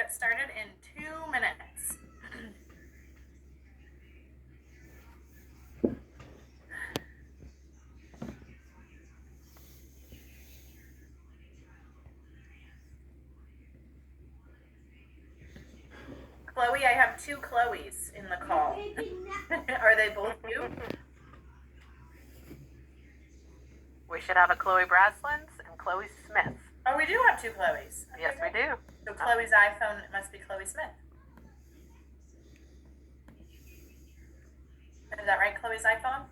get started in 2 minutes. Chloe, I have 2 Chloes in the call. Are they both you? We should have a Chloe Braslins and Chloe Smith. Oh, we do have 2 Chloes. Okay, Yes, we do. So Chloe's iPhone must be Chloe Smith. Is that right, Chloe's iPhone?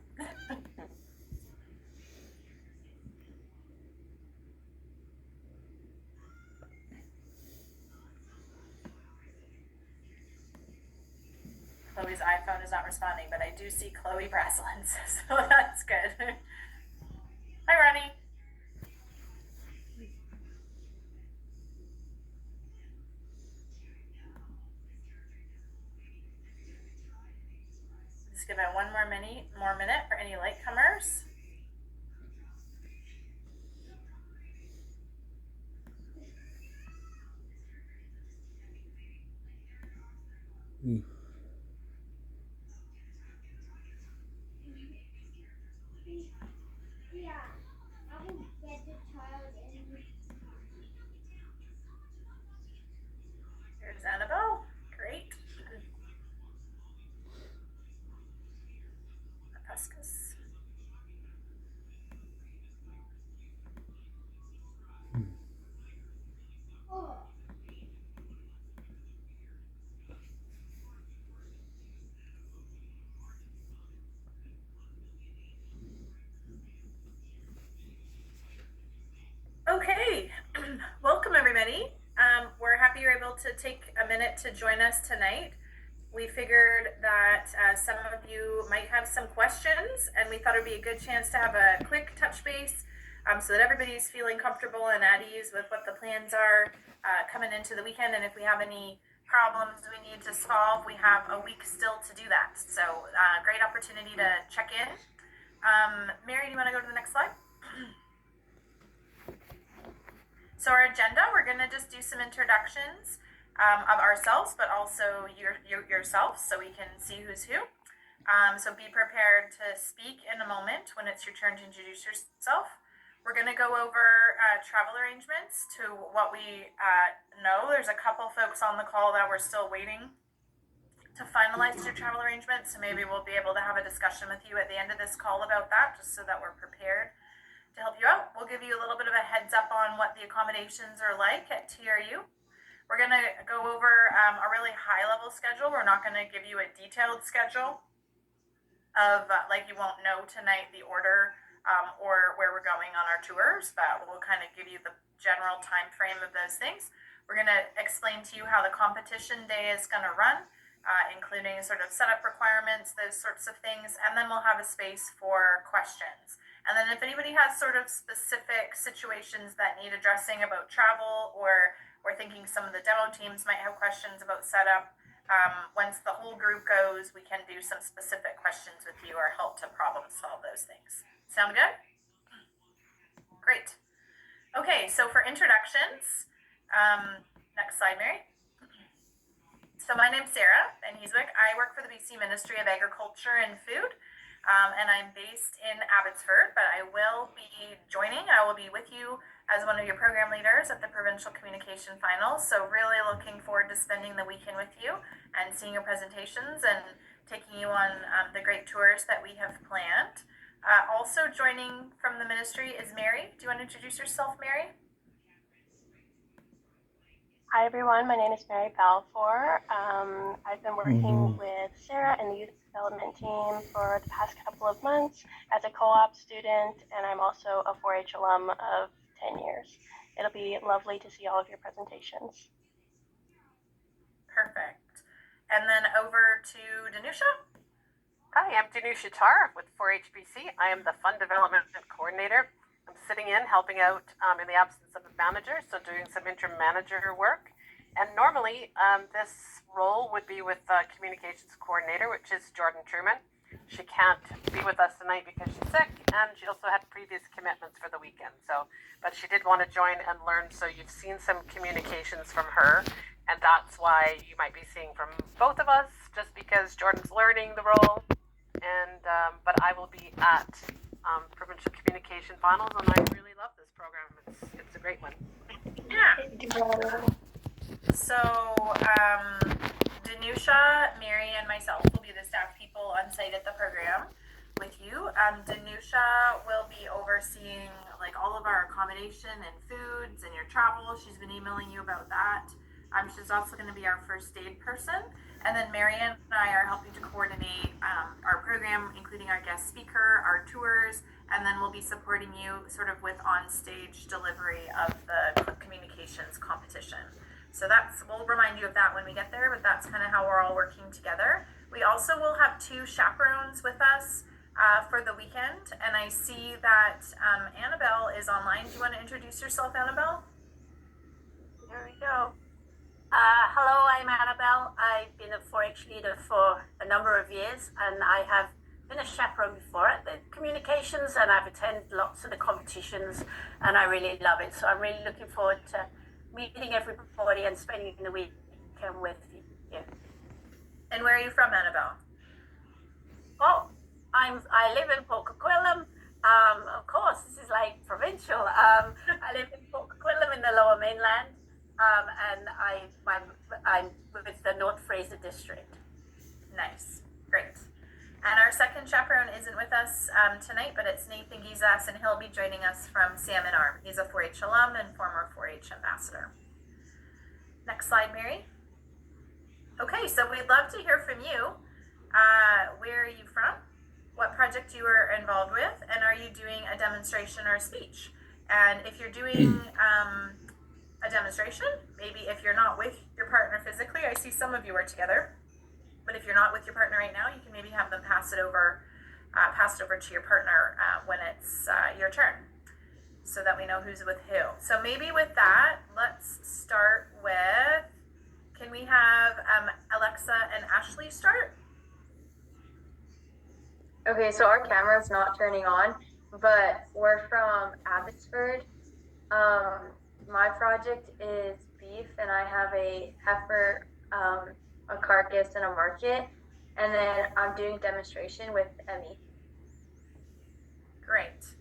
Chloe's iPhone is not responding, but I do see Chloe Braslins, so that's good. Hi, Ronnie. Just give it one more minute for any latecomers. Here's Annabelle. Great. Hibiscus. Okay, welcome everybody. We're happy you're able to take a minute to join us tonight. We figured that some of you might have some questions, and we thought it would be a good chance to have a quick touch base so that everybody's feeling comfortable and at ease with what the plans are coming into the weekend. And if we have any problems we need to solve, we have a week still to do that. So great opportunity to check in. Mary, do you want to go to the next slide? So our agenda, we're going to just do some introductions of ourselves, but also yourself, so we can see who's who. So be prepared to speak in a moment when it's your turn to introduce yourself. We're going to go over travel arrangements to what we know. There's a couple folks on the call that we're still waiting to finalize their travel arrangements, so maybe we'll be able to have a discussion with you at the end of this call about that, just so that we're prepared to help you out. We'll give you a little bit of a heads up on what the accommodations are like at TRU. We're going to go over a really high level schedule. We're not going to give you a detailed schedule of like you won't know tonight the order or where we're going on our tours, but we'll kind of give you the general time frame of those things. We're going to explain to you how the competition day is going to run, including sort of setup requirements, those sorts of things, and then we'll have a space for questions. And then if anybody has sort of specific situations that need addressing about travel, or we're thinking some of the demo teams might have questions about setup, once the whole group goes, we can do some specific questions with you or help to problem solve those things. Sound good? Great. Okay, so for introductions, next slide, Mary. So my name's Sarah Van Heeswick. I work for the BC Ministry of Agriculture and Food. And I'm based in Abbotsford, but I will be joining. I will be with you as one of your program leaders at the Provincial Communication Finals. So really looking forward to spending the weekend with you and seeing your presentations and taking you on the great tours that we have planned. Also joining from the ministry is Mary. Do you want to introduce yourself, Mary? Hi everyone, my name is Mary Balfour. I've been working with Sarah and the Youth Development Team for the past couple of months as a co-op student, and I'm also a 4-H alum of 10 years. It'll be lovely to see all of your presentations. Perfect. And then over to Danusha. Hi, I'm Danusha Tar with 4HBC. I am the Fund Development Coordinator. I'm sitting in, helping out in the absence of a manager, so doing some interim manager work. And normally, this role would be with the Communications Coordinator, which is Jordan Truman. She can't be with us tonight because she's sick, and she also had previous commitments for the weekend. So, but she did want to join and learn, so you've seen some communications from her, and that's why you might be seeing from both of us, just because Jordan's learning the role, and but I will be at Provincial Communication Finals, and I really love this program. It's a great one. Yeah. So, Danusha, Mary, and myself will be the staff people on site at the program with you. Danusha will be overseeing like all of our accommodation and foods and your travel. She's been emailing you about that. She's also going to be our first aid person. And then Marianne and I are helping to coordinate our program, including our guest speaker, our tours, and then we'll be supporting you sort of with on-stage delivery of the communications competition. So we'll remind you of that when we get there, but that's kind of how we're all working together. We also will have 2 chaperones with us for the weekend, and I see that Annabelle is online. Do you want to introduce yourself, Annabelle? Here we go. Hello, I'm Annabelle. I've been a 4-H leader for a number of years, and I have been a chaperone before at the communications, and I've attended lots of the competitions, and I really love it. So I'm really looking forward to meeting everybody and spending the weekend with you. And where are you from, Annabelle? Oh, I live in Port Coquitlam. Of course, this is like provincial. I live in Port Coquitlam in the Lower Mainland, and I'm with the North Fraser district. Nice, great. And our second chaperone isn't with us tonight, but it's Nathan Gizas, and he'll be joining us from Salmon Arm. He's a 4-H alum and former 4-H ambassador. Next slide, Mary. Okay, so we'd love to hear from you. Where are you from? What project you were involved with, and are you doing a demonstration or a speech? And if you're doing a demonstration, maybe if you're not with your partner physically, I see some of you are together, but if you're not with your partner right now, you can maybe have them pass it over to your partner when it's your turn, so that we know who's with who. So maybe with that, let's start with, can we have Alexa and Ashley start? Okay, so our camera's not turning on, but we're from Abbotsford. My project is beef, and I have a heifer, a carcass, and a market, and then I'm doing demonstration with Emmy. Great.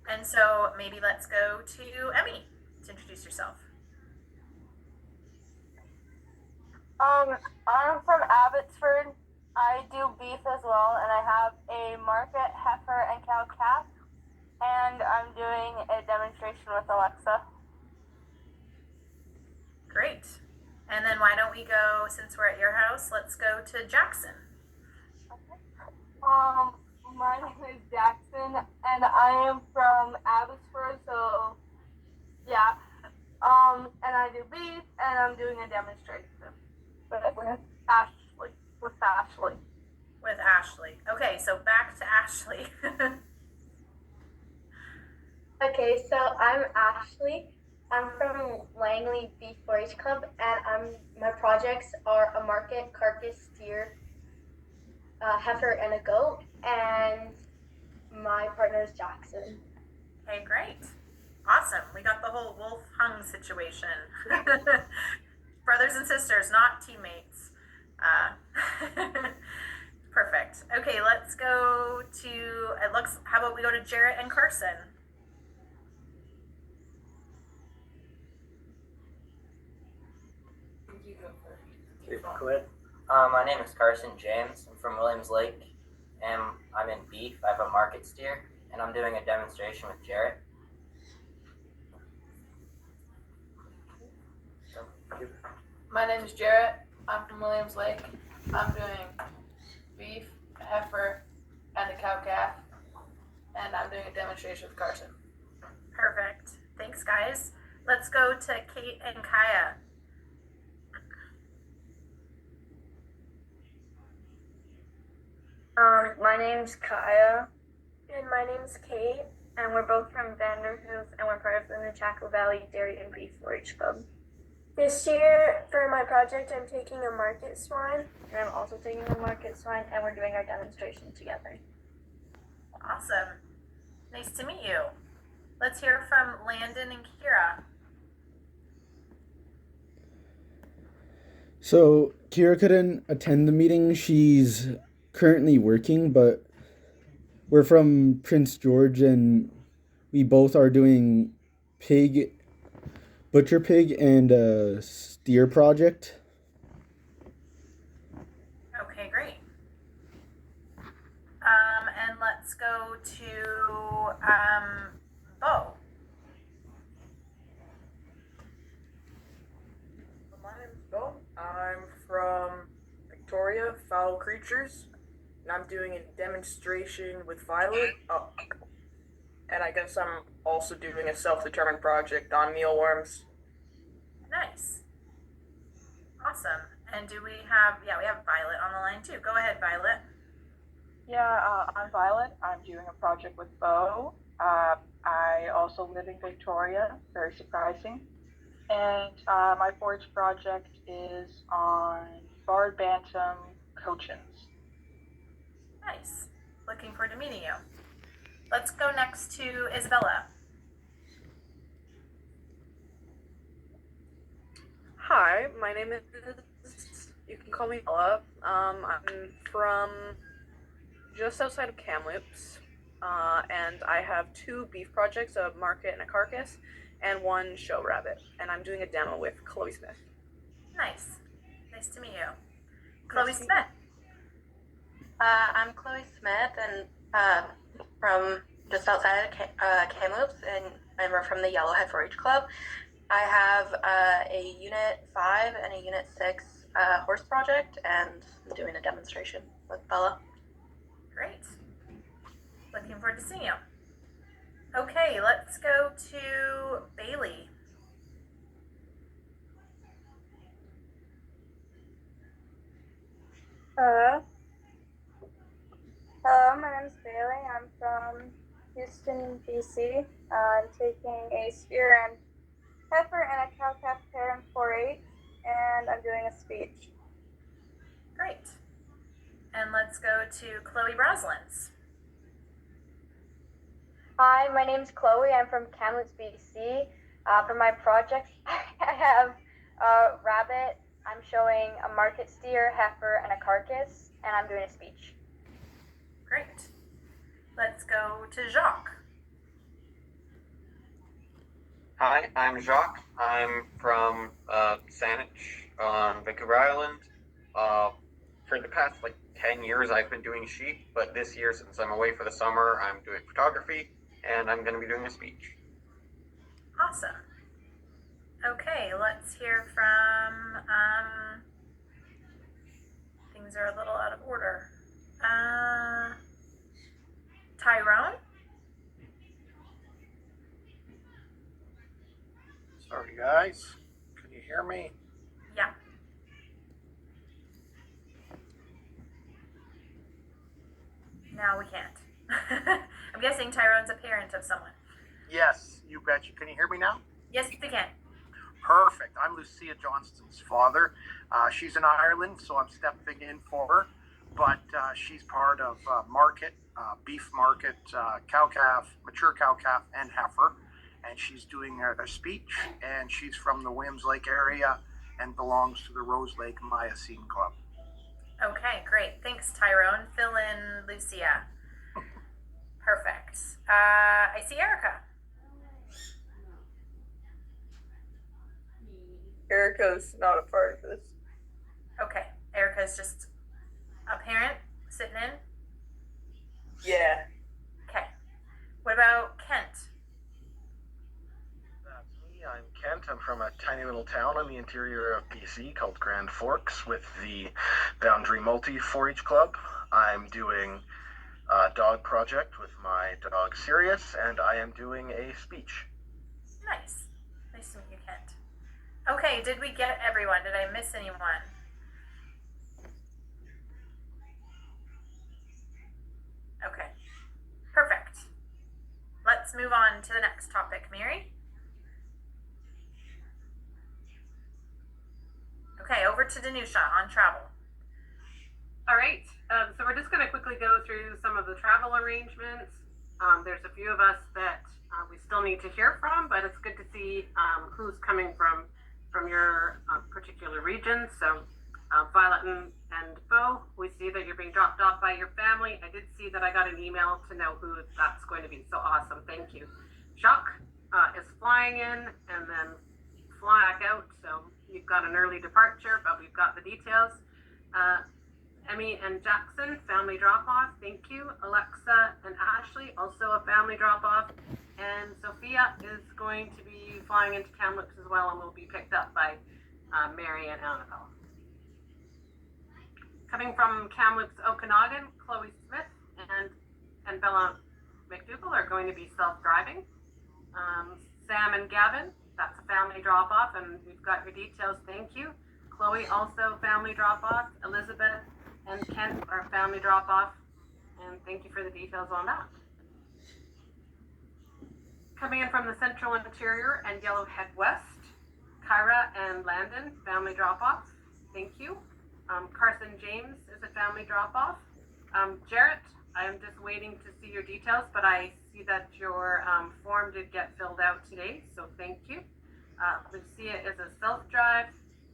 And so maybe let's go to Emmy to introduce yourself. I'm from Abbotsford. I do beef as well, and I have a market, heifer, and cow calf, and I'm doing a demonstration with Alexa. Great. And then why don't we go, since we're at your house, let's go to Jackson. My name is Jackson, and I am from Abbotsford, so yeah. And I do beef, and I'm doing a demonstration with Ashley. With Ashley. Okay, so back to Ashley. Okay, so I'm Ashley. I'm from Langley Beef 4-H Club, and my projects are a market, carcass, steer, heifer, and a goat, and my partner is Jackson. Okay, great. Awesome. We got the whole wolf hung situation. Brothers and sisters, not teammates. Perfect. Okay, let's go to, how about we go to Jarrett and Carson? Quit. My name is Carson James. I'm from Williams Lake, and I'm in beef. I have a market steer, and I'm doing a demonstration with Jarrett. My name is Jarrett. I'm from Williams Lake. I'm doing beef, a heifer, and a cow calf, and I'm doing a demonstration with Carson. Perfect. Thanks, guys. Let's go to Kate and Kaya. My name's Kaya. And my name's Kate. And we're both from Vanderhoof, and we're part of the Nechako Valley Dairy and Beef 4-H Club. This year, for my project, I'm taking a market swine. And I'm also taking the market swine, and we're doing our demonstration together. Awesome. Nice to meet you. Let's hear from Landon and Kira. So Kira couldn't attend the meeting. She's currently working, but we're from Prince George and we both are doing pig, butcher pig, and steer project. Okay, great. And let's go to Bo. My name's Bill. I'm from Victoria, Foul Creatures, and I'm doing a demonstration with Violet. And I guess I'm also doing a self-determined project on mealworms. Nice. Awesome. And do we have, we have Violet on the line too. Go ahead, Violet. Yeah, I'm Violet. I'm doing a project with Bo. I also live in Victoria, very surprising. And my forage project is on barred bantam cochins. Nice. Looking forward to meeting you. Let's go next to Isabella. Hi, my name is, you can call me Ella. I'm from just outside of Kamloops, and I have 2 beef projects, a market and a carcass, and 1 show rabbit, and I'm doing a demo with Chloe Smith. Nice. Nice to meet you. Chloe Smith. I'm Chloe Smith, and from just outside of Kamloops, and we're from the Yellowhead 4-H Club. I have a Unit 5 and a Unit 6 horse project, and I'm doing a demonstration with Bella. Great. Looking forward to seeing you. Okay, let's go to Bailey. Hello, my name is Bailey. I'm from Houston, BC. I'm taking a steer and heifer and a cow-calf pair in 4-H, and I'm doing a speech. Great. And let's go to Chloe Broslins. Hi, my name's Chloe. I'm from Kamloops, BC. For my project, I have a rabbit. I'm showing a market steer, heifer, and a carcass, and I'm doing a speech. Great. Let's go to Jacques. Hi, I'm Jacques. I'm from Saanich on Vancouver Island. For the past 10 years, I've been doing sheep, but this year, since I'm away for the summer, I'm doing photography, and I'm going to be doing a speech. Awesome. Okay, let's hear from, things are a little out of order. Tyrone? Sorry, guys. Can you hear me? Yeah. Now we can't. I'm guessing Tyrone's a parent of someone. Yes, you betcha. Can you hear me now? Yes, we can. Perfect. I'm Lucia Johnston's father. She's in Ireland, so I'm stepping in for her. But she's part of market, beef market, cow-calf, mature cow-calf, and heifer. And she's doing a speech, and she's from the Williams Lake area and belongs to the Rose Lake Miocene Club. Okay, great. Thanks, Tyrone. Fill in Lucia. Perfect. I see Erica. Erica's not a part of this. Okay, Erica's just a parent sitting in? Yeah. Okay. What about Kent? That's me. I'm Kent. I'm from a tiny little town in the interior of BC called Grand Forks with the Boundary Multi 4-H Club. I'm doing a dog project with my dog Sirius, and I am doing a speech. Nice. Nice to meet you, Kent. Okay, did we get everyone? Did I miss anyone? Okay. Perfect. Let's move on to the next topic, Mary. Okay, over to Danusha on travel. All right, so we're just going to quickly go through some of the travel arrangements. There's a few of us that we still need to hear from, but it's good to see who's coming from from your particular region. So Violet and Bo, we see that you're being dropped off by your family. I did see that I got an email to know who that's going to be. So awesome. Thank you. Jacques is flying in and then flying back out. So you've got an early departure, but we've got the details. Emmy and Jackson, family drop-off. Thank you. Alexa and Ashley, also a family drop-off. And Sophia is going to be flying into Kamloops as well and will be picked up by Mary and Annabelle. Coming from Kamloops, Okanagan, Chloe Smith and Bella McDougall are going to be self-driving. Sam and Gavin, that's a family drop-off, and we've got your details. Thank you. Chloe, also family drop-off. Elizabeth and Kent are family drop-off, and thank you for the details on that. Coming in from the Central Interior and Yellowhead West, Kyra and Landon, family drop-off. Thank you. Carson James is a family drop-off. Jarrett, I'm just waiting to see your details, but I see that your form did get filled out today, so thank you. Lucia is a self-drive.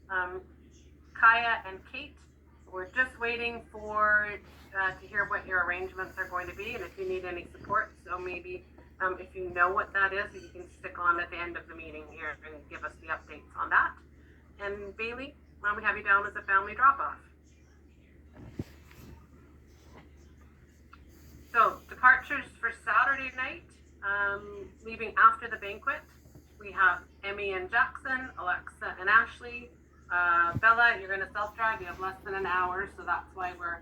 Kaya and Kate, we're just waiting for to hear what your arrangements are going to be and if you need any support. So maybe if you know what that is, you can stick on at the end of the meeting here and give us the updates on that. And Bailey, we have you down as a family drop-off. So departures for Saturday night, leaving after the banquet, we have Emmy and Jackson, Alexa and Ashley. Bella, you're going to self-drive. You have less than an hour, so that's why we're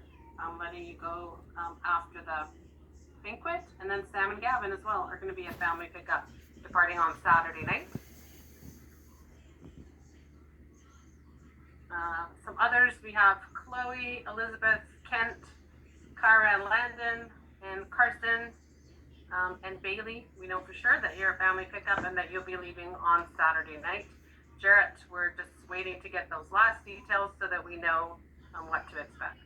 letting you go after the banquet. And then Sam and Gavin as well are going to be a family pickup departing on Saturday night. Some others, we have Chloe, Elizabeth, Kent, Kyra and Landon, and Carson, and Bailey. We know for sure that you're a family pickup and that you'll be leaving on Saturday night. Jarrett, we're just waiting to get those last details so that we know what to expect.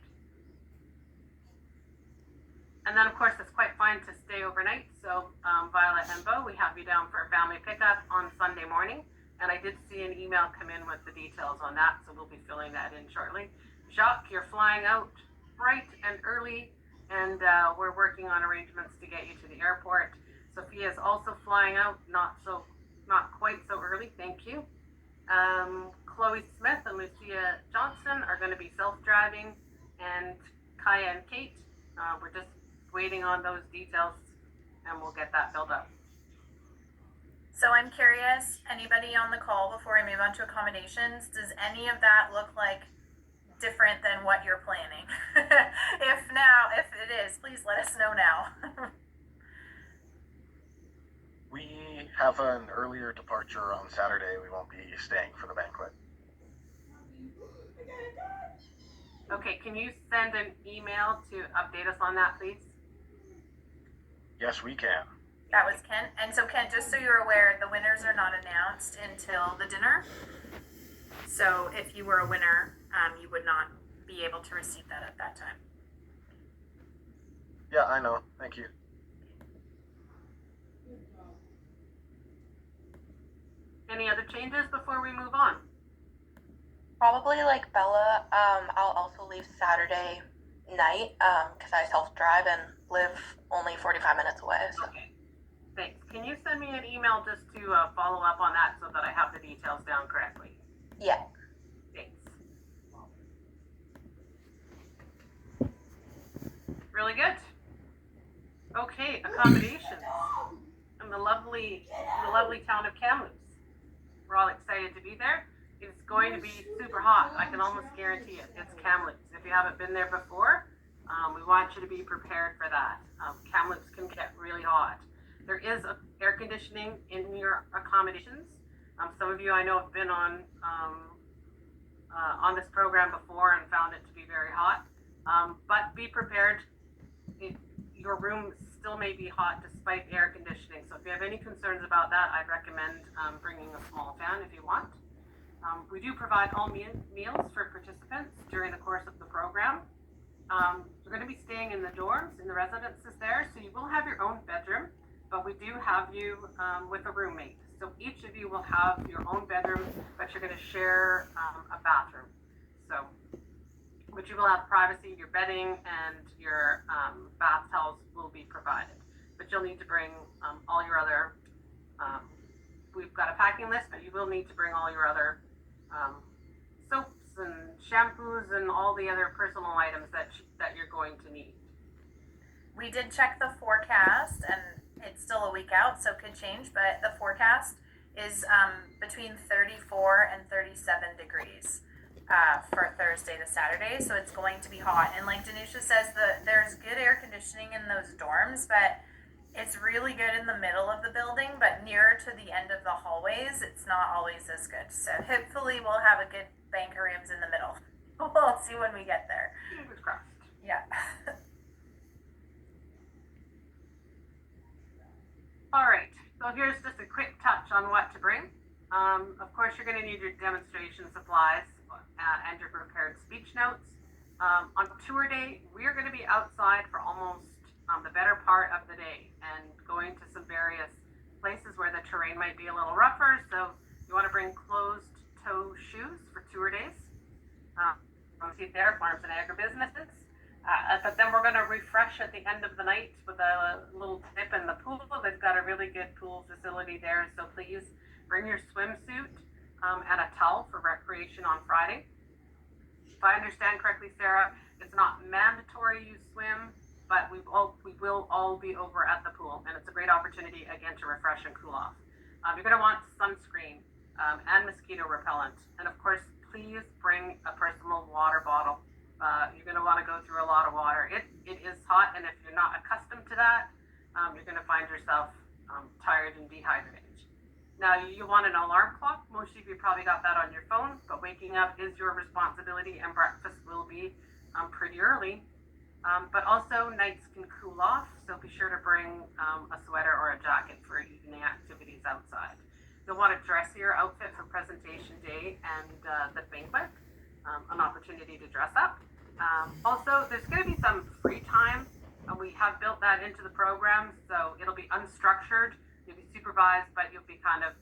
And then, of course, it's quite fine to stay overnight. So Violet and Bo, we have you down for a family pickup on Sunday morning. And I did see an email come in with the details on that, so we'll be filling that in shortly. Jacques, you're flying out bright and early, and we're working on arrangements to get you to the airport. Sophia is also flying out, not quite so early, thank you. Chloe Smith and Lucia Johnson are going to be self-driving, and Kaya and Kate, we're just waiting on those details, and we'll get that filled up. So I'm curious, anybody on the call before I move on to accommodations, does any of that look like different than what you're planning? If it is, please let us know now. We have an earlier departure on Saturday. We won't be staying for the banquet. Okay, can you send an email to update us on that, please? Yes, we can. That was Kent. And so Kent, just so you're aware, the winners are not announced until the dinner. So if you were a winner, you would not be able to receive that at that time. Yeah, I know. Thank you. Any other changes before we move on? Probably like Bella, I'll also leave Saturday night because I self-drive and live only 45 minutes away. So. Okay, thanks. Can you send me an email just to follow up on that so that I have the details down correctly? Yeah. Thanks. Really good. Okay, accommodations in the lovely town of Kamloops. We're all excited to be there. It's going to be super hot. I can almost guarantee it. It's Kamloops. If you haven't been there before, we want you to be prepared for that. Kamloops can get really hot. There is air conditioning in your accommodations. Some of you I know have been on this program before and found it to be very hot. But be prepared. Your room still may be hot despite air conditioning. So if you have any concerns about that, I'd recommend bringing a small fan if you want. We do provide all meals for participants during the course of the program. You're going to be staying in the dorms, in the residences there, so you will have your own bedroom. but we do have you with a roommate. So each of you will have your own bedroom, but you're going to share a bathroom. So, but you will have privacy. Your bedding and your bath towels will be provided. But you'll need to bring all your other. We've got a packing list, but you will need to bring all your other soaps and shampoos and all the other personal items that you're going to need. We did check the forecast, and it's still a week out, so it could change, but the forecast is between 34 and 37 degrees for Thursday to Saturday, so it's going to be hot. And like Danusha says, there's good air conditioning in those dorms, but it's really good in the middle of the building, but nearer to the end of the hallways, it's not always as good. So hopefully we'll have a good bank of rooms in the middle. We'll see when we get there. Fingers crossed. Yeah. All right, so here's just a quick touch on what to bring. Of course, you're going to need your demonstration supplies and your prepared speech notes. On tour day, we're going to be outside for almost the better part of the day and going to some various places where the terrain might be a little rougher. So you want to bring closed-toe shoes for tour days. See there, farms and agribusinesses. But then we're going to refresh at the end of the night with a little dip in the pool. They've got a really good pool facility there, so please bring your swimsuit and a towel for recreation on Friday. If I understand correctly, Sarah, it's not mandatory you swim, but we will all be over at the pool, and it's a great opportunity, again, to refresh and cool off. You're going to want sunscreen and mosquito repellent, and of course, please bring a personal water bottle. You're going to want to go through a lot of water. It is hot, and if you're not accustomed to that, you're going to find yourself tired and dehydrated. Now, you want an alarm clock. Most of you probably got that on your phone, but waking up is your responsibility, and breakfast will be pretty early. But also, nights can cool off, so be sure to bring a sweater or a jacket for evening activities outside. You'll want a dressier outfit for presentation day and the banquet, an opportunity to dress up. Also, there's going to be some free time, and we have built that into the program, so it'll be unstructured. You'll be supervised, but you'll be kind of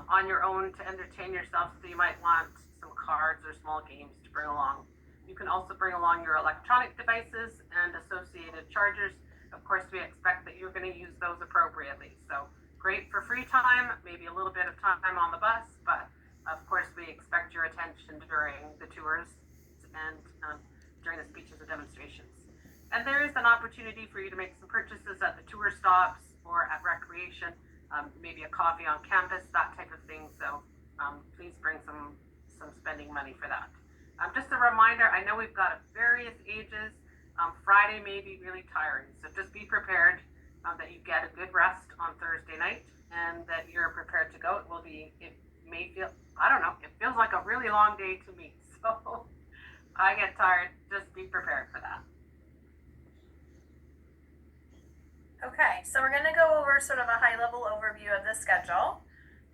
on your own to entertain yourself, so you might want some cards or small games to bring along. You can also bring along your electronic devices and associated chargers. Of course, we expect that you're going to use those appropriately. So great for free time, maybe a little bit of time on the bus, but of course we expect your attention during the tours and during the speeches and demonstrations. And there is an opportunity for you to make some purchases at the tour stops or at recreation, maybe a coffee on campus, that type of thing. So please bring some spending money for that. Just a reminder, I know we've got various ages. Friday may be really tiring, so just be prepared that you get a good rest on Thursday night and that you're prepared to go. It may feel, I don't know, it feels like a really long day to me. So I get tired, just be prepared for that. Okay, so we're going to go over sort of a high-level overview of the schedule.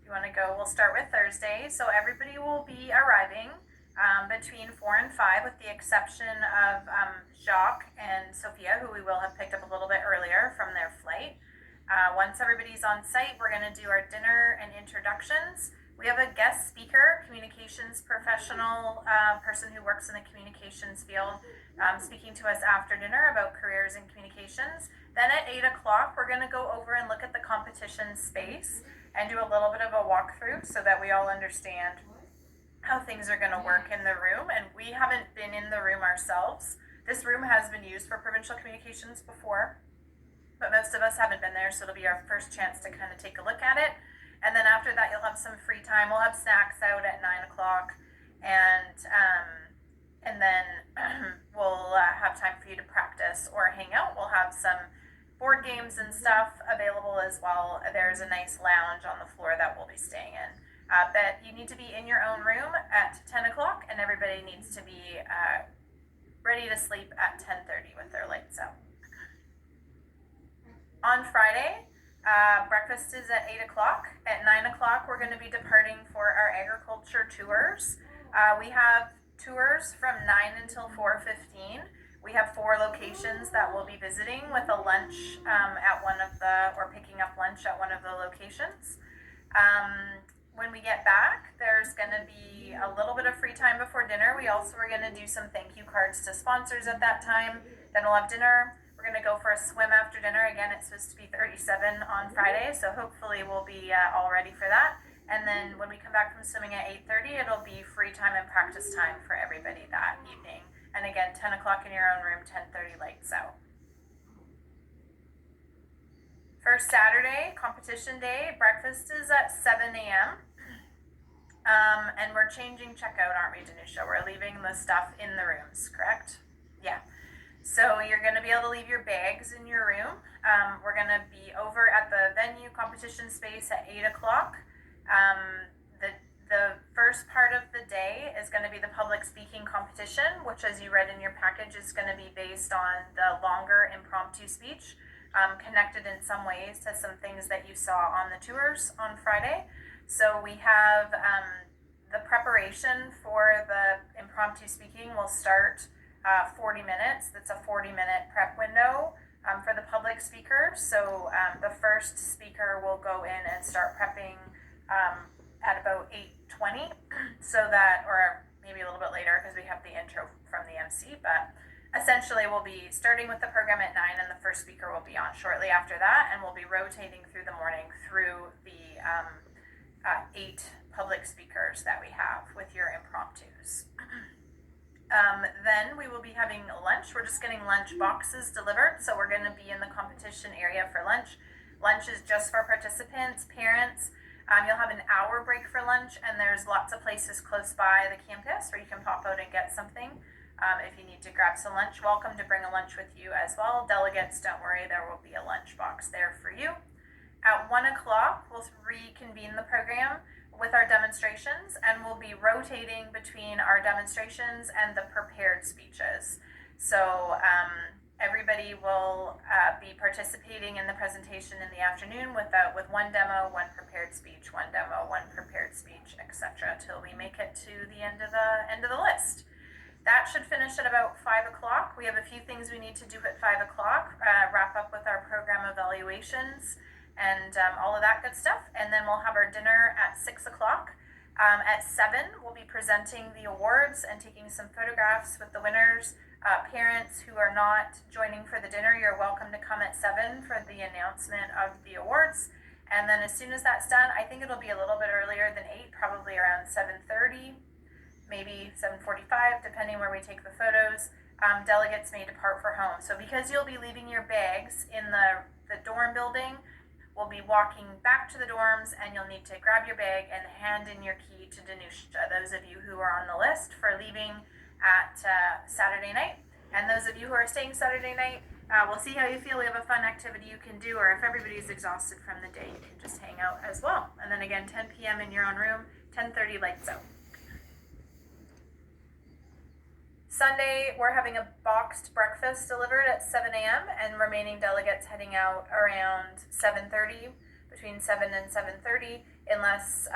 If you want to go, we'll start with Thursday. So everybody will be arriving between 4 and 5, with the exception of Jacques and Sophia, who we will have picked up a little bit earlier from their flight. Once everybody's on site, we're going to do our dinner and introductions. We have a guest speaker, communications professional, person who works in the communications field, speaking to us after dinner about careers in communications. Then at 8 o'clock, we're going to go over and look at the competition space and do a little bit of a walkthrough so that we all understand how things are going to work in the room. And we haven't been in the room ourselves. This room has been used for provincial communications before, but most of us haven't been there, so it'll be our first chance to kind of take a look at it. And then after that, you'll have some free time. We'll have snacks out at 9 o'clock, and then we'll have time for you to practice or hang out. We'll have some board games and stuff available as well. There's a nice lounge on the floor that we'll be staying in. But you need to be in your own room at 10 o'clock, and everybody needs to be ready to sleep at 10:30 with their lights out. On Friday, breakfast is at 8 o'clock. At 9 o'clock, we're going to be departing for our agriculture tours. We have tours from 9 until 4:15. We have 4 locations that we'll be visiting with a lunch picking up lunch at one of the locations. When we get back, there's going to be a little bit of free time before dinner. We also are going to do some thank you cards to sponsors at that time. Then we'll have dinner. We're going to go for a swim after dinner. Again, it's supposed to be 37 on Friday, so hopefully we'll be all ready for that. And then when we come back from swimming at 8:30, it'll be free time and practice time for everybody that evening. And again, 10 o'clock in your own room, 10:30 lights out. First Saturday, competition day, breakfast is at 7 a.m. And we're changing checkout, aren't we, Danusha? We're leaving the stuff in the rooms, correct? Yeah. So you're going to be able to leave your bags in your room. We're going to be over at the venue competition space at 8 o'clock. The first part of the day is going to be the public speaking competition, which, as you read in your package, is going to be based on the longer impromptu speech, connected in some ways to some things that you saw on the tours on Friday. So we have the preparation for the impromptu speaking will start 40 minutes. That's a 40-minute prep window for the public speakers. So the first speaker will go in and start prepping at about 8:20, so that, or maybe a little bit later because we have the intro from the MC, but essentially we'll be starting with the program at 9 and the first speaker will be on shortly after that, and we'll be rotating through the morning through the 8 public speakers that we have with your impromptus. Then we will be having lunch. We're just getting lunch boxes delivered, so we're going to be in the competition area for lunch. Lunch is just for participants, parents. You'll have an hour break for lunch, and there's lots of places close by the campus where you can pop out and get something. If you need to grab some lunch, welcome to bring a lunch with you as well. Delegates, don't worry, there will be a lunch box there for you. At 1 o'clock, we'll reconvene the program with our demonstrations, and we'll be rotating between our demonstrations and the prepared speeches. So everybody will be participating in the presentation in the afternoon with one demo, one prepared speech, one demo, one prepared speech, etc., till we make it to the end of the list. That should finish at about 5 o'clock. We have a few things we need to do at 5 o'clock, wrap up with our program evaluations and all of that good stuff. And then we'll have our dinner at 6 o'clock. At 7, we'll be presenting the awards and taking some photographs with the winners. Parents who are not joining for the dinner, you're welcome to come at 7 for the announcement of the awards. And then as soon as that's done, I think it'll be a little bit earlier than 8, probably around 7:30, maybe 7:45, depending where we take the photos. Delegates may depart for home. So because you'll be leaving your bags in the dorm building, we'll be walking back to the dorms, and you'll need to grab your bag and hand in your key to Danusha, those of you who are on the list for leaving at Saturday night. And those of you who are staying Saturday night, we'll see how you feel. We have a fun activity you can do, or if everybody's exhausted from the day, you can just hang out as well. And then again, 10 p.m. in your own room, 10:30 lights out. Sunday, we're having a boxed breakfast delivered at 7 a.m. and remaining delegates heading out around 7:30, between 7 and 7:30, unless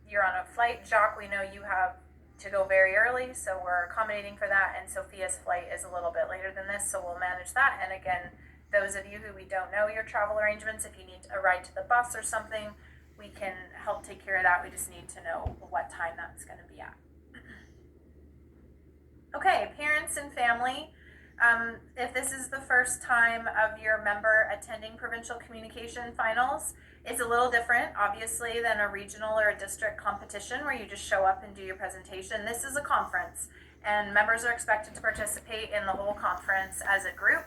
you're on a flight. Jacques, we know you have to go very early, so we're accommodating for that, and Sophia's flight is a little bit later than this, so we'll manage that. And again, those of you who we don't know your travel arrangements, if you need a ride to the bus or something, we can help take care of that. We just need to know what time that's going to be at. Okay, parents and family, if this is the first time of your member attending Provincial Communication Finals, it's a little different, obviously, than a regional or a district competition where you just show up and do your presentation. This is a conference, and members are expected to participate in the whole conference as a group.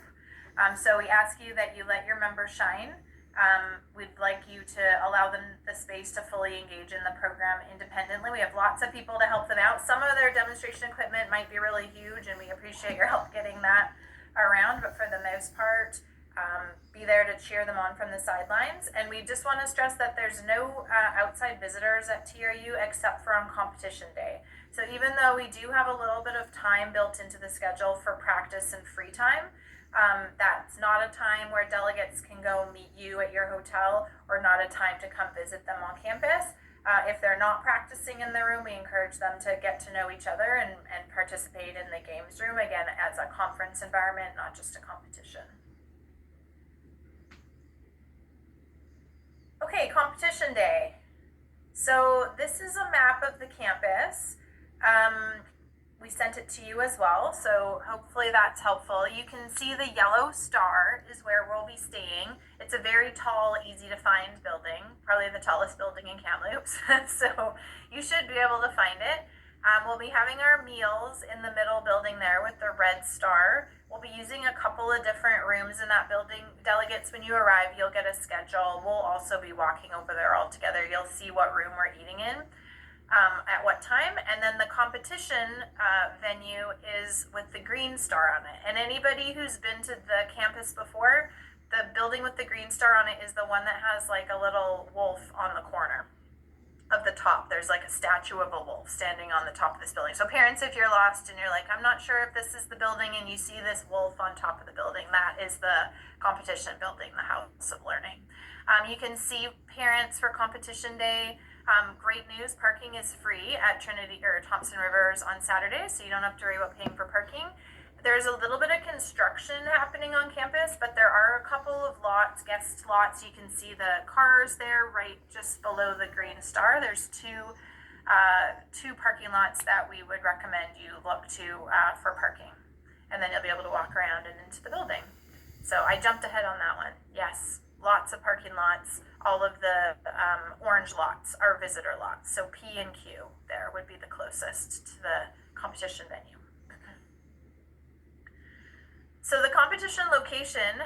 So we ask you that you let your members shine. We'd like you to allow them the space to fully engage in the program independently. We have lots of people to help them out. Some of their demonstration equipment might be really huge, and we appreciate your help getting that around, but for the most part, be there to cheer them on from the sidelines. And we just want to stress that there's no outside visitors at TRU except for on competition day. So even though we do have a little bit of time built into the schedule for practice and free time, that's not a time where delegates can go meet you at your hotel, or not a time to come visit them on campus. If they're not practicing in the room, we encourage them to get to know each other and participate in the games room, again, as a conference environment, not just a competition. Okay, competition day. So this is a map of the campus. We sent it to you as well, so hopefully that's helpful. You can see the yellow star is where we'll be staying. It's a very tall, easy to find building, probably the tallest building in Kamloops, so you should be able to find it. We'll be having our meals in the middle building there with the red star. We'll be using a couple of different rooms in that building. Delegates, when you arrive, you'll get a schedule. We'll also be walking over there all together. You'll see what room we're eating in. At what time, and then the competition venue is with the green star on it. And anybody who's been to the campus before, the building with the green star on it is the one that has like a little wolf on the corner of the top. There's like a statue of a wolf standing on the top of this building. So parents, if you're lost and you're like, I'm not sure if this is the building, and you see this wolf on top of the building, that is the competition building, the House of Learning. You can see parents for competition day. Great news, parking is free at Trinity or Thompson Rivers on Saturday, so you don't have to worry about paying for parking. There's a little bit of construction happening on campus, but there are a couple of lots, guest lots. You can see the cars there right just below the green star. There's two parking lots that we would recommend you look to for parking. And then you'll be able to walk around and into the building. So I jumped ahead on that one. Yes, lots of parking lots. All of the orange lots are visitor lots. So P and Q there would be the closest to the competition venue. So the competition location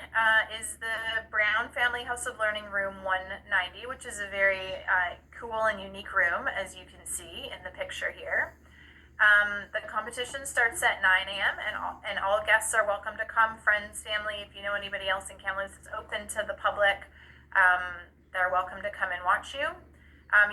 is the Brown Family House of Learning Room 190, which is a very cool and unique room, as you can see in the picture here. The competition starts at 9 a.m. and all guests are welcome to come. Friends, family, if you know anybody else in Kamloops, it's open to the public. They're welcome to come and watch you.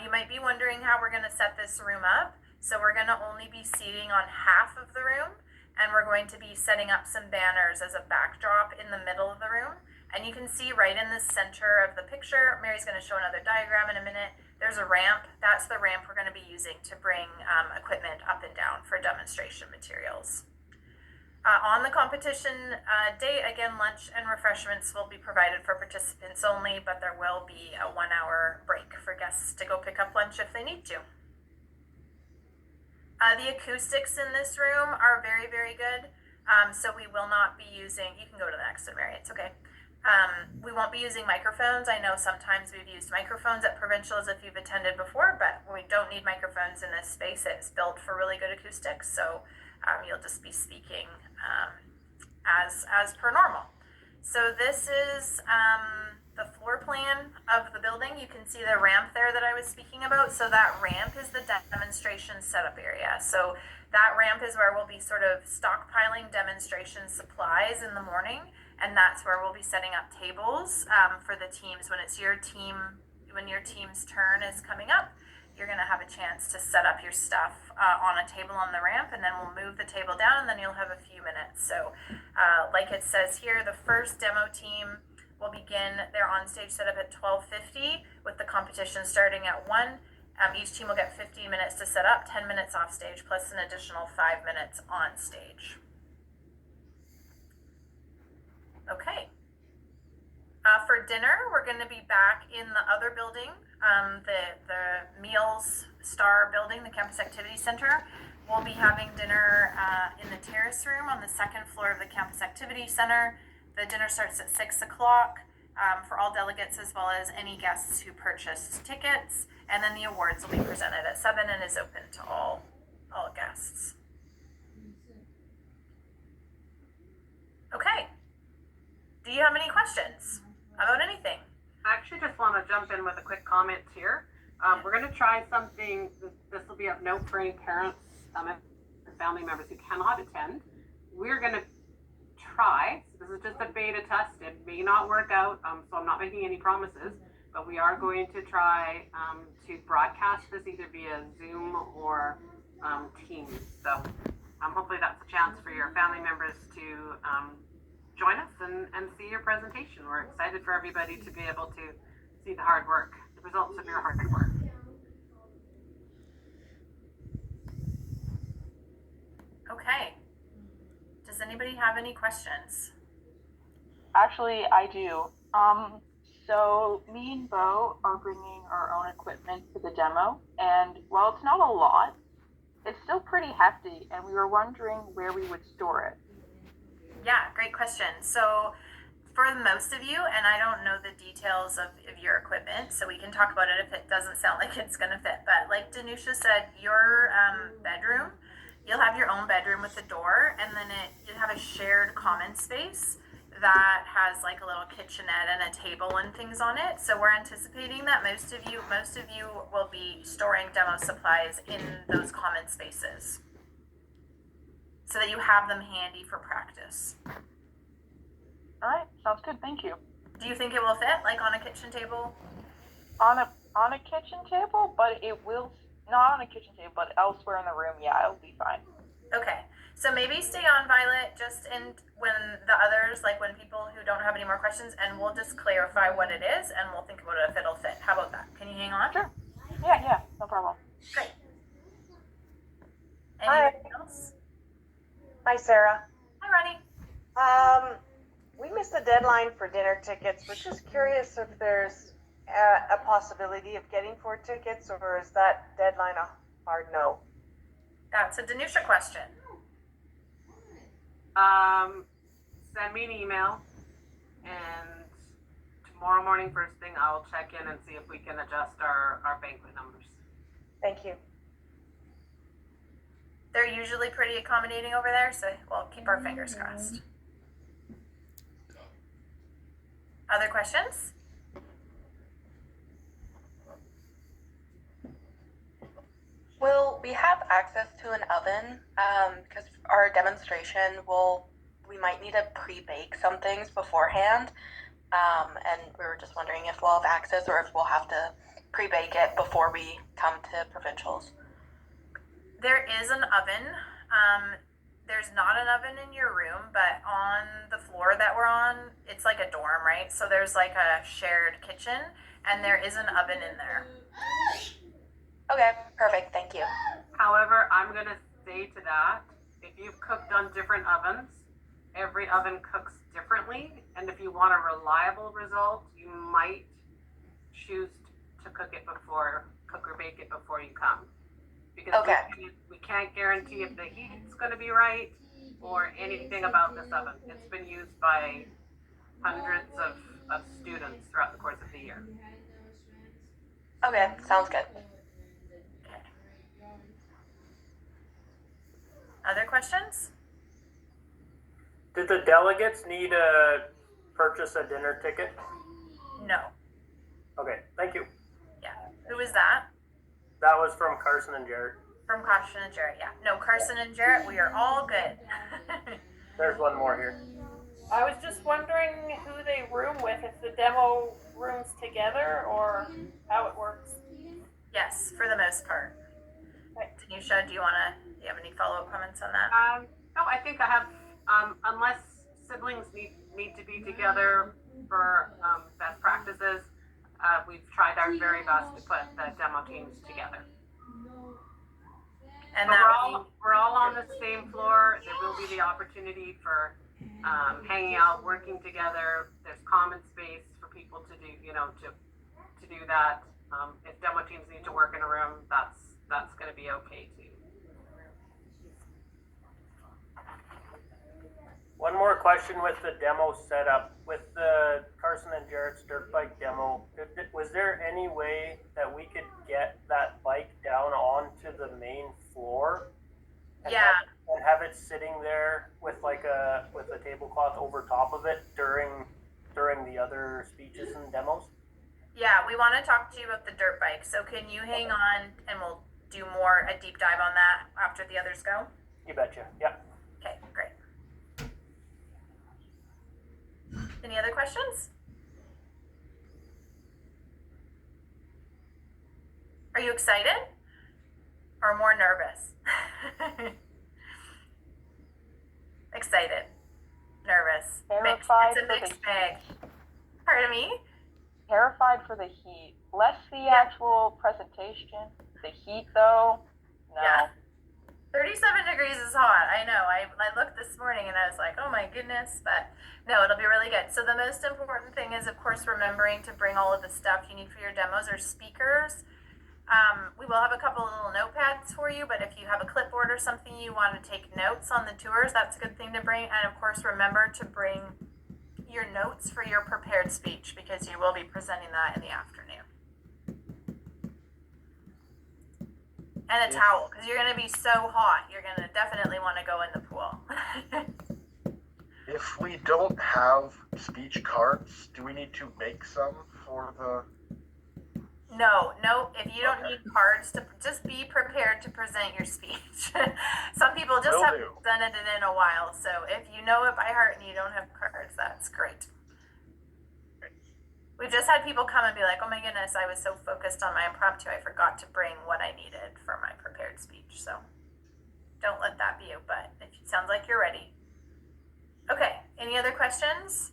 You might be wondering how we're going to set this room up. So we're going to only be seating on half of the room, and we're going to be setting up some banners as a backdrop in the middle of the room. And you can see right in the center of the picture, Mary's going to show another diagram in a minute, there's a ramp. That's the ramp we're going to be using to bring equipment up and down for demonstration materials. On the competition day, again, lunch and refreshments will be provided for participants only, but there will be a 1-hour break for guests to go pick up lunch if they need to. The acoustics in this room are very, very good. So we will not be using, you can go to the next one, Mary, it's okay. We won't be using microphones. I know sometimes we've used microphones at provincials if you've attended before, but we don't need microphones in this space. It's built for really good acoustics, so you'll just be speaking as per normal. So this is the floor plan of the building. You can see the ramp there that I was speaking about. So that ramp is the demonstration setup area. So that ramp is where we'll be sort of stockpiling demonstration supplies in the morning, and that's where we'll be setting up tables for the teams. When it's your team, when your team's turn is coming up, you're going to have a chance to set up your stuff on a table on the ramp, and then we'll move the table down, and then you'll have a few minutes. So like it says here, the first demo team will begin their on-stage setup at 12:50 with the competition starting at 1. Each team will get 15 minutes to set up, 10 minutes off stage, plus an additional 5 minutes on stage. Okay. For dinner, we're going to be back in the other building, the Meals Star building, the Campus Activity Center. We'll be having dinner in the terrace room on the second floor of the Campus Activity Center. The dinner starts at 6 o'clock for all delegates as well as any guests who purchased tickets. And then the awards will be presented at 7 and is open to all guests. Okay. Do you have any questions about anything? I actually just want to jump in with a quick comment here. We're going to try something, this will be of note for any parents and family members who cannot attend. We're going to try, so this is just a beta test, it may not work out, so I'm not making any promises, but we are going to try to broadcast this either via Zoom or Teams. So hopefully that's a chance for your family members to join us and see your presentation. We're excited for everybody to be able to see the hard work, the results of your hard work. Okay. Does anybody have any questions? Actually, I do. So me and Bo are bringing our own equipment for the demo, and while it's not a lot, it's still pretty hefty, and we were wondering where we would store it. Yeah, great question. So for most of you, and I don't know the details of your equipment, so we can talk about it if it doesn't sound like it's gonna fit, but like Danusha said, your bedroom, you'll have your own bedroom with a door, and then you'll have a shared common space that has like a little kitchenette and a table and things on it. So we're anticipating that most of you will be storing demo supplies in those common spaces so that you have them handy for practice. All right, sounds good. Thank you. Do you think it will fit, like on a kitchen table? On a kitchen table, but it will not on a kitchen table, but elsewhere in the room. Yeah, it'll be fine. Okay. So maybe stay on, Violet, just in when the others, like when people who don't have any more questions, and we'll just clarify what it is, and we'll think about it if it'll fit. How about that? Can you hang on? Sure. Yeah, no problem. Great. Hi. Anything else? Hi, Sarah. Hi, Ronnie. We missed the deadline for dinner tickets. We're just curious if there's a possibility of getting 4 tickets, or is that deadline a hard no? That's a Danusha question. Send me an email, and tomorrow morning first thing I'll check in and see if we can adjust our banquet numbers. Thank you. They're usually pretty accommodating over there, so we'll keep our fingers crossed. Other questions? Will we have access to an oven? Because our demonstration we might need to pre-bake some things beforehand. And we were just wondering if we'll have access or if we'll have to pre-bake it before we come to provincials. There is an oven. There's not an oven in your room, but on the floor that we're on, it's like a dorm, right? So there's like a shared kitchen, and there is an oven in there. Okay, perfect, thank you. However, I'm gonna say to that, if you've cooked on different ovens, every oven cooks differently, and if you want a reliable result, you might choose to cook or bake it before you come. Because we can't guarantee if the heat's gonna be right or anything about this oven. It's been used by hundreds of students throughout the course of the year. Okay, sounds good. Other questions? Did the delegates need to purchase a dinner ticket? No. Okay, thank you. Yeah. Who was that? That was from Carson and Jarrett. From Carson and Jarrett, yeah. No, Carson and Jarrett, we are all good. There's one more here. I was just wondering who they room with, if the demo rooms together or how it works. Yes, for the most part. Right. Danusha, do you have any follow-up comments on that? No, I think I have, unless siblings need to be together for best practices, we've tried our very best to put the demo teams together. And we're all on the same floor. There will be the opportunity for hanging out, working together. There's common space for people to do, to do that. If demo teams need to work in a room, that's going to be okay too. One more question with the demo setup. With the Carson and Jarrett's dirt bike demo, was there any way that we could get that bike down onto the main floor? And have it sitting there with a tablecloth over top of it during the other speeches and demos? Yeah, we want to talk to you about the dirt bike. So can you hang on and we'll do a deep dive on that after the others go? You betcha. Yeah. Okay, great. Any other questions? Are you excited or more nervous? Excited, nervous. Terrified It's a mixed bag. Pardon me? Terrified for the heat. Less the actual presentation. The heat, though, no. Yeah. 37 degrees is hot. I know. I looked this morning and I was like, oh my goodness. But no, it'll be really good. So the most important thing is, of course, remembering to bring all of the stuff you need for your demos or speakers. We will have a couple of little notepads for you, but if you have a clipboard or something you want to take notes on the tours, that's a good thing to bring. And of course, remember to bring your notes for your prepared speech, because you will be presenting that in the afternoon. And a towel, because you're going to be so hot. You're going to definitely want to go in the pool. If we don't have speech cards, do we need to make some for the... No, if you don't need cards, to just be prepared to present your speech. Some people just haven't presented it in a while, so if you know it by heart and you don't have cards, that's great. We've just had people come and be like, oh my goodness, I was so focused on my impromptu, I forgot to bring what I needed for my prepared speech. So don't let that be you, but it sounds like you're ready. Okay, any other questions?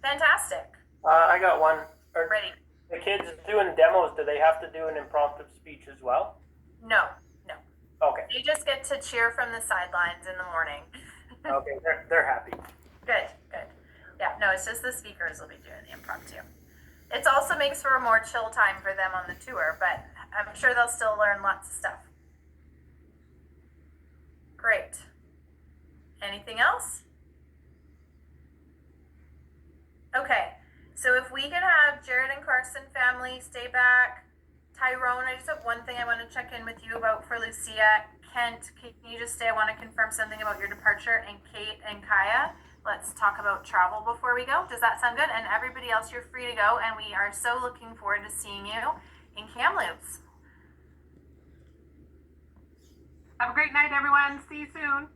Fantastic. I got one. Ready. The kids doing demos, do they have to do an impromptu speech as well? No. Okay. You just get to cheer from the sidelines in the morning. Okay, they're happy. Good. Yeah, no, it's just the speakers will be doing the impromptu. It also makes for a more chill time for them on the tour, but I'm sure they'll still learn lots of stuff. Great. Anything else? Okay, so if we could have Jared and Carson family stay back. Tyrone, I just have one thing I want to check in with you about for Lucia. Kent, can you just stay? I want to confirm something about your departure. And Kate and Kaya, let's talk about travel before we go. Does that sound good? And everybody else, you're free to go. And we are so looking forward to seeing you in Kamloops. Have a great night, everyone. See you soon.